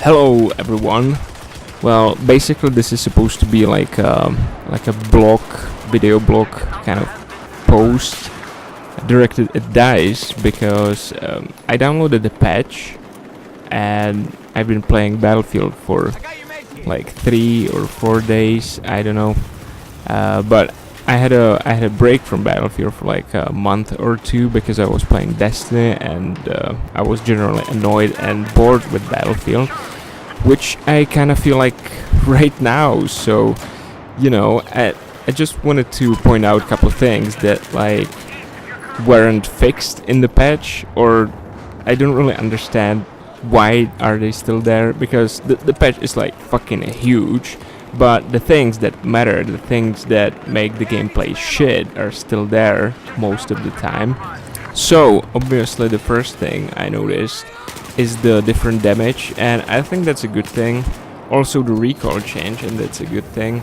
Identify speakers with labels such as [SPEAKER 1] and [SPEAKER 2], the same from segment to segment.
[SPEAKER 1] Hello everyone. Well, basically this is supposed to be like a blog, video blog kind of post directed at DICE because I downloaded the patch and I've been playing Battlefield for like 3 or 4 days, I don't know. But I had a break from Battlefield for like a month or two because I was playing Destiny and I was generally annoyed and bored with Battlefield, which I kind of feel like right now. So, you know, I just wanted to point out a couple of things that like weren't fixed in the patch, or I don't really understand why are they still there, because the patch is like fucking huge, but the things that matter, the things that make the gameplay shit are still there most of the time. So obviously the first thing I noticed is the different damage, and I think that's a good thing. Also the recoil change, and that's a good thing.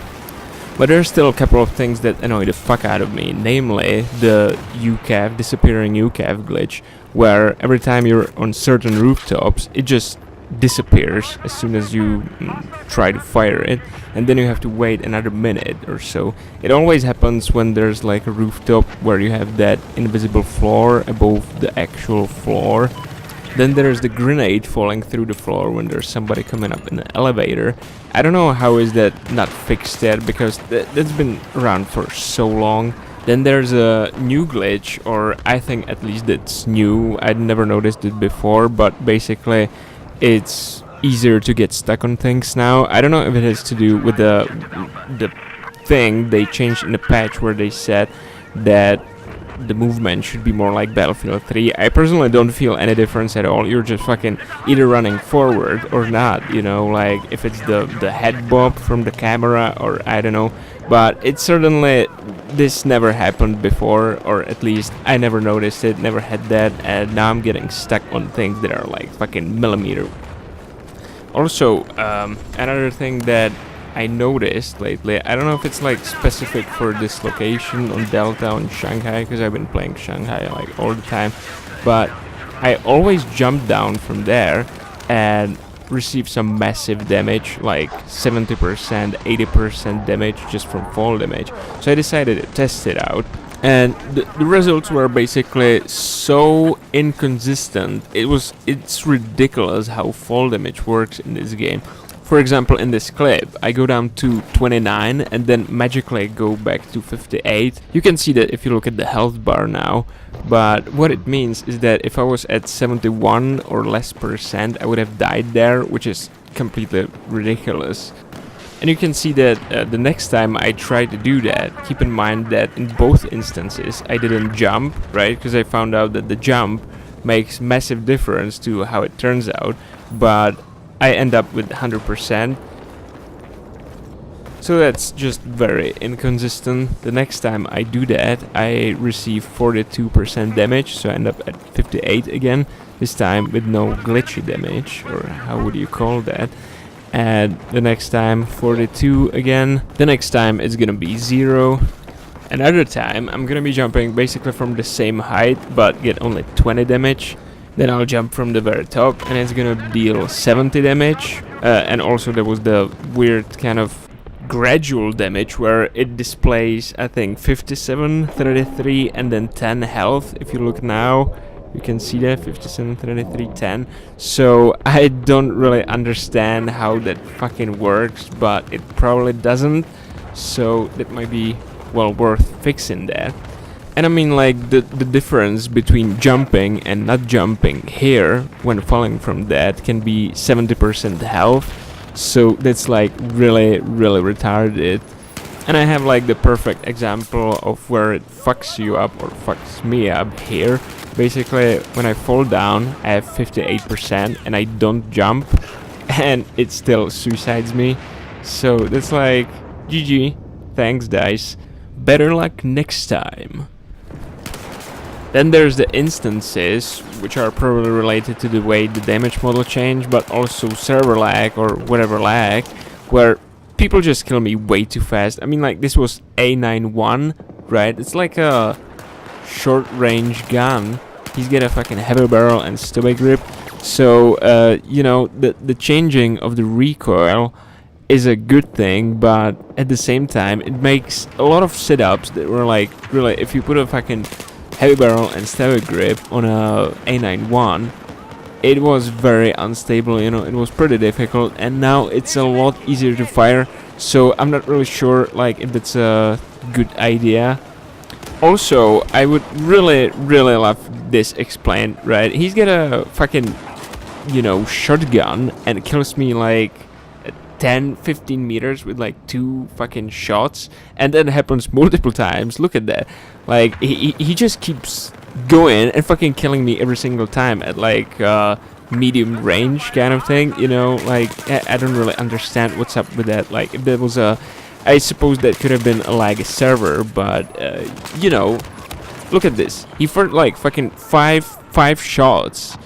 [SPEAKER 1] But there's still a couple of things that annoy the fuck out of me, namely the UCAV, disappearing UCAV glitch, where every time you're on certain rooftops, it just disappears as soon as you try to fire it, and then you have to wait another minute or so. It always happens when there's like a rooftop where you have that invisible floor above the actual floor. Then there's the grenade falling through the floor when there's somebody coming up in the elevator. I don't know how is that not fixed yet, because that's been around for so long. Then there's a new glitch, or I think at least it's new. I'd never noticed it before, but basically it's easier to get stuck on things now. I don't know if it has to do with the thing they changed in the patch where they said that the movement should be more like Battlefield 3. I personally don't feel any difference at all. You're just fucking either running forward or not, you know, like if it's the head bob from the camera, or I don't know. But it's certainly, this never happened before, or at least I never noticed it, never had that, and now I'm getting stuck on things that are like fucking millimeter. Also, another thing that I noticed lately, I don't know if it's like specific for this location on Delta in Shanghai, because I've been playing Shanghai like all the time, but I always jump down from there and receive some massive damage, like 70%, 80% damage just from fall damage. So I decided to test it out, and the results were basically so inconsistent. It's ridiculous how fall damage works in this game. For example, in this clip, I go down to 29 and then magically go back to 58. You can see that if you look at the health bar now, but what it means is that if I was at 71 or less percent, I would have died there, which is completely ridiculous. And you can see that the next time I try to do that, keep in mind that in both instances I didn't jump, right? Because I found out that the jump makes massive difference to how it turns out, but I end up with 100%. So that's just very inconsistent. The next time I do that, I receive 42% damage, so I end up at 58 again, this time with no glitchy damage, or how would you call that? And the next time 42 again. The next time it's gonna be 0. Another time I'm gonna be jumping basically from the same height but get only 20 damage. Then I'll jump from the very top and it's gonna deal 70 damage. And also there was the weird kind of gradual damage where it displays, I think, 57, 33 and then 10 health. If you look now, you can see that 57, 33, 10. So I don't really understand how that fucking works, but it probably doesn't. So that might be, well, worth fixing that. And I mean, like, the difference between jumping and not jumping here when falling from that can be 70% health. So that's like really, really retarded. And I have like the perfect example of where it fucks you up, or fucks me up here. Basically, when I fall down, I have 58% and I don't jump, and it still suicides me. So that's like, GG, thanks DICE, better luck next time. Then there's the instances, which are probably related to the way the damage model changed, but also server lag or whatever lag, where people just kill me way too fast. I mean, like, this was A91, right? It's like a short range gun. He's got a fucking heavy barrel and stubby grip. So you know, the changing of the recoil is a good thing, but at the same time it makes a lot of setups that were like, really, if you put a fucking heavy barrel and stereo grip on a A91, it was very unstable, you know, it was pretty difficult, and now it's a lot easier to fire, so I'm not really sure like if that's a good idea. Also, I would really love this explained, right? He's got a fucking, you know, shotgun and kills me like 10-15 meters with like 2 fucking shots, and that happens multiple times. Look at that. Like he just keeps going and fucking killing me every single time at like medium range kind of thing, you know. Like I don't really understand what's up with that. Like if there was a, I suppose that could have been a lag server, but you know, look at this. He fired like fucking five shots.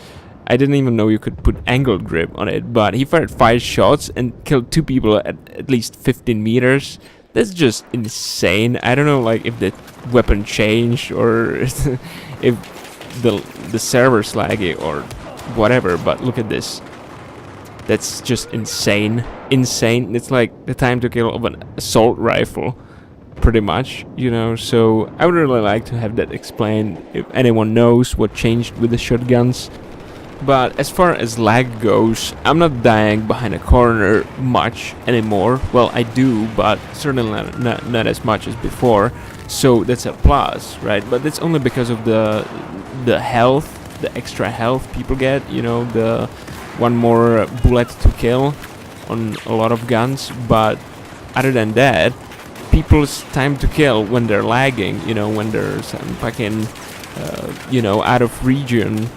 [SPEAKER 1] I didn't even know you could put angle grip on it, but he fired 5 shots and killed 2 people at least 15 meters. That's just insane. I don't know, like, if the weapon changed or if the server's laggy or whatever, but look at this. That's just insane. Insane. It's like the time to kill of an assault rifle, pretty much, you know. So I would really like to have that explained, if anyone knows what changed with the shotguns. But as far as lag goes, I'm not dying behind a corner much anymore. Well, I do, but certainly not as much as before. So that's a plus, right? But that's only because of the health, the extra health people get. You know, the one more bullet to kill on a lot of guns. But other than that, people's time to kill when they're lagging, you know, when there's some fucking, you know, out of region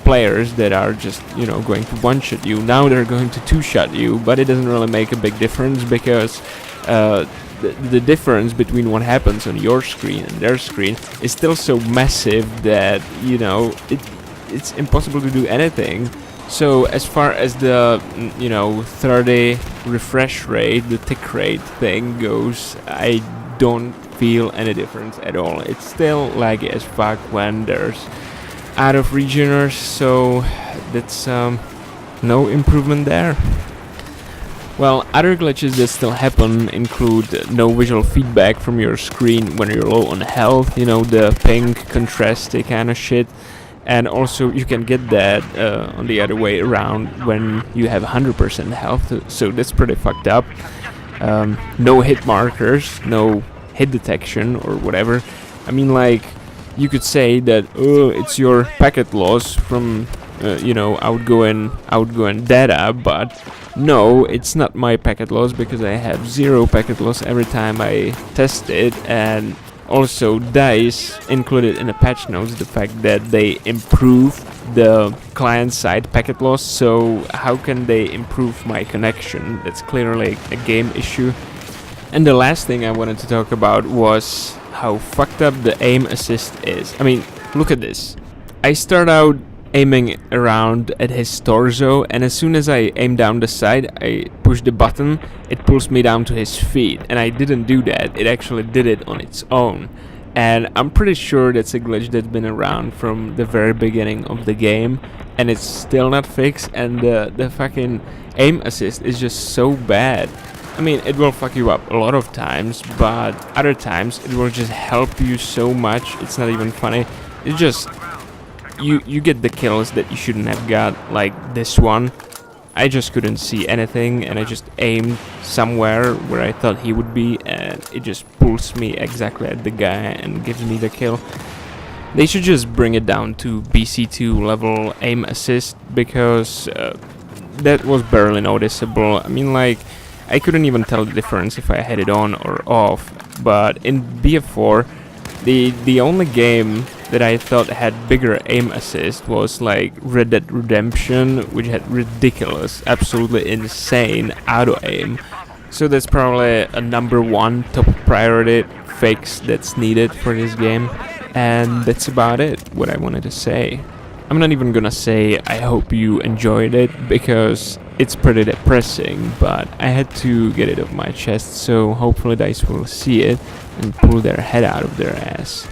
[SPEAKER 1] players that are just, you know, going to one-shot you. Now they're going to two-shot you, but it doesn't really make a big difference because the difference between what happens on your screen and their screen is still so massive that, you know, it's impossible to do anything. So as far as the, you know, 30 refresh rate, the tick rate thing goes, I don't feel any difference at all. It's still laggy as fuck when there's out of regioners, so that's no improvement there. Well, other glitches that still happen include no visual feedback from your screen when you're low on health, you know, the pink contrasty kind of shit. And also you can get that on the other way around when you have 100% health, so that's pretty fucked up. No hit markers, no hit detection or whatever. I mean, like, you could say that it's your packet loss from you know, outgoing data, but no, it's not my packet loss because I have 0 packet loss every time I test it. And also DICE included in the patch notes the fact that they improve the client side packet loss, so how can they improve my connection? That's clearly a game issue. And the last thing I wanted to talk about was how fucked up the aim assist is. I mean, look at this. I start out aiming around at his torso, and as soon as I aim down the side, I push the button, it pulls me down to his feet. And I didn't do that, it actually did it on its own. And I'm pretty sure that's a glitch that's been around from the very beginning of the game, and it's still not fixed, and the fucking aim assist is just so bad. I mean, it will fuck you up a lot of times, but other times it will just help you so much, it's not even funny. It's just, you get the kills that you shouldn't have got, like this one. I just couldn't see anything, and I just aimed somewhere where I thought he would be, and it just pulls me exactly at the guy and gives me the kill. They should just bring it down to BC2 level aim assist, because that was barely noticeable. I mean, like, I couldn't even tell the difference if I had it on or off. But in BF4, the only game that I thought had bigger aim assist was like Red Dead Redemption, which had ridiculous, absolutely insane auto aim. So that's probably a #1 top priority fix that's needed for this game. And that's about it, what I wanted to say. I'm not even gonna say I hope you enjoyed it, because it's pretty depressing, but I had to get it off my chest, so hopefully DICE will see it and pull their head out of their ass.